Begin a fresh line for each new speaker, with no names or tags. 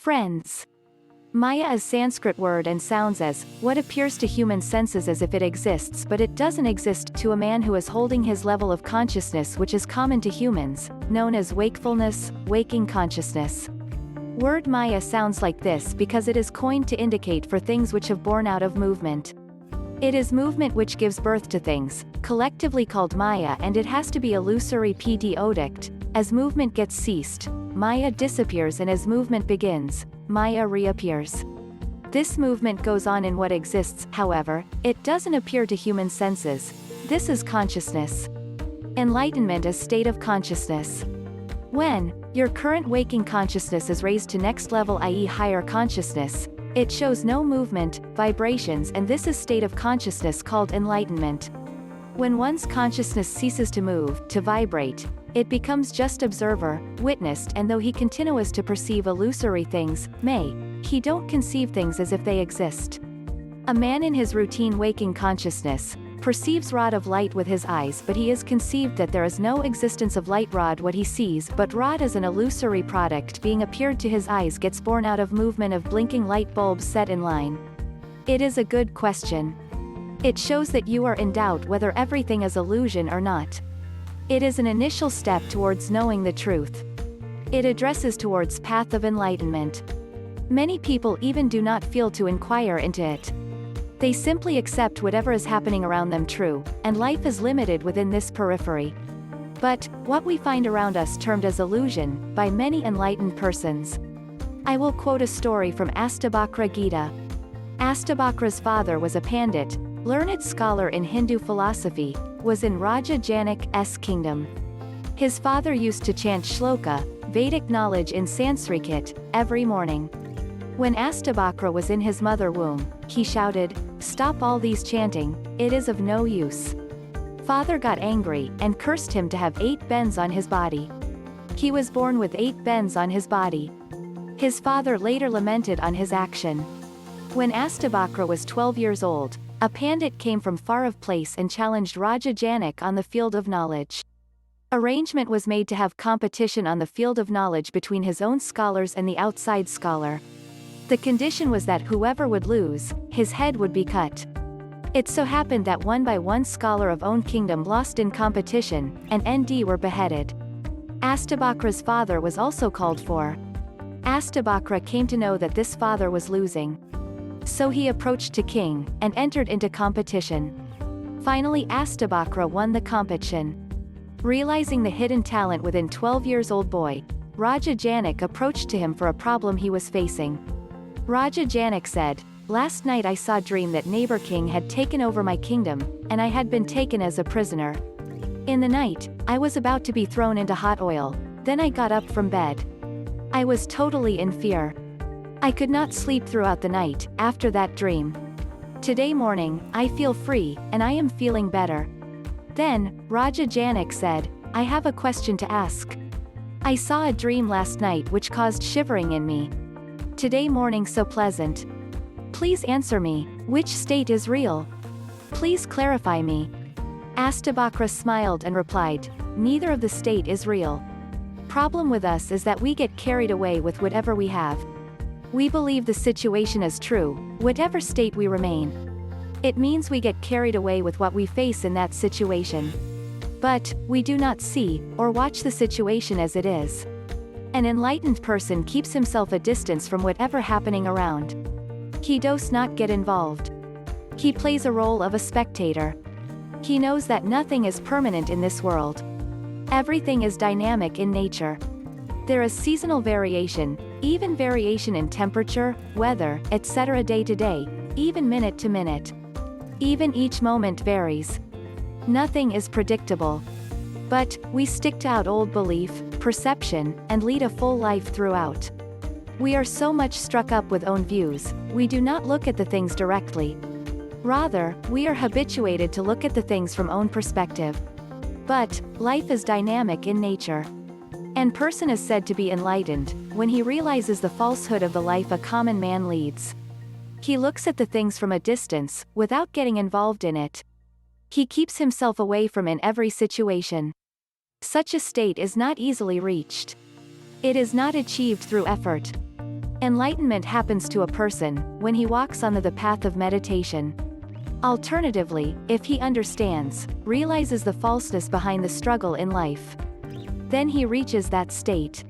Friends. Maya is Sanskrit word and sounds as, what appears to human senses as if it exists but it doesn't exist to a man who is holding his level of consciousness which is common to humans, known as wakefulness, waking consciousness. Word Maya sounds like this because it is coined to indicate for things which have born out of movement. It is movement which gives birth to things, collectively called Maya, and it has to be illusory pd-odict. As movement gets ceased, Maya disappears, and as movement begins, Maya reappears. This movement goes on in what exists, however, it doesn't appear to human senses. This is consciousness. Enlightenment is state of consciousness. When your current waking consciousness is raised to next level, i.e. higher consciousness, it shows no movement, vibrations, and this is state of consciousness called enlightenment. When one's consciousness ceases to move, to vibrate, it becomes just observer, witnessed, and though he continues to perceive illusory things, he don't conceive things as if they exist. A man in his routine waking consciousness perceives rod of light with his eyes, but he is conceived that there is no existence of light rod. What he sees but rod as an illusory product being appeared to his eyes gets born out of movement of blinking light bulbs set in line. It is a good question. It shows that you are in doubt whether everything is illusion or not. It is an initial step towards knowing the truth. It addresses towards path of enlightenment. Many people even do not feel to inquire into it. They simply accept whatever is happening around them true, and life is limited within this periphery. But, what we find around us termed as illusion, by many enlightened persons. I will quote a story from Astabhakra Gita. Astabhakra's father was a pandit, learned scholar in Hindu philosophy, was in Raja Janak's kingdom. His father used to chant shloka, Vedic knowledge in Sanskrit, every morning. When Astabhakra was in his mother womb, he shouted, "Stop all these chanting, it is of no use." Father got angry, and cursed him to have 8 bends on his body. He was born with 8 bends on his body. His father later lamented on his action. When Astabhakra was 12 years old, a pandit came from far of place and challenged Raja Janak on the field of knowledge. Arrangement was made to have competition on the field of knowledge between his own scholars and the outside scholar. The condition was that whoever would lose, his head would be cut. It so happened that one by one scholar of own kingdom lost in competition, and ND were beheaded. Astabhakra's father was also called for. Astabhakra came to know that this father was losing. So he approached to king, and entered into competition. Finally Astabhakra won the competition. Realizing the hidden talent within 12 years old boy, Raja Janak approached to him for a problem he was facing. Raja Janak said, "Last night I saw a dream that neighbor king had taken over my kingdom, and I had been taken as a prisoner. In the night, I was about to be thrown into hot oil, then I got up from bed. I was totally in fear. I could not sleep throughout the night, after that dream. Today morning, I feel free, and I am feeling better." Then, Raja Janak said, "I have a question to ask. I saw a dream last night which caused shivering in me. Today morning so pleasant. Please answer me, which state is real? Please clarify me." Astabhakra smiled and replied, "Neither of the state is real. Problem with us is that we get carried away with whatever we have. We believe the situation is true, whatever state we remain. It means we get carried away with what we face in that situation. But, we do not see, or watch the situation as it is. An enlightened person keeps himself a distance from whatever happening around. He does not get involved. He plays a role of a spectator. He knows that nothing is permanent in this world. Everything is dynamic in nature. There is seasonal variation, even variation in temperature, weather, etc. day to day, even minute to minute. Even each moment varies. Nothing is predictable. But, we stick to our old belief, perception, and lead a full life throughout. We are so much struck up with own views, we do not look at the things directly. Rather, we are habituated to look at the things from own perspective. But, life is dynamic in nature. An person is said to be enlightened, when he realizes the falsehood of the life a common man leads. He looks at the things from a distance, without getting involved in it. He keeps himself away from in every situation. Such a state is not easily reached. It is not achieved through effort. Enlightenment happens to a person when he walks on the path of meditation. Alternatively, if he understands, realizes the falseness behind the struggle in life, then he reaches that state.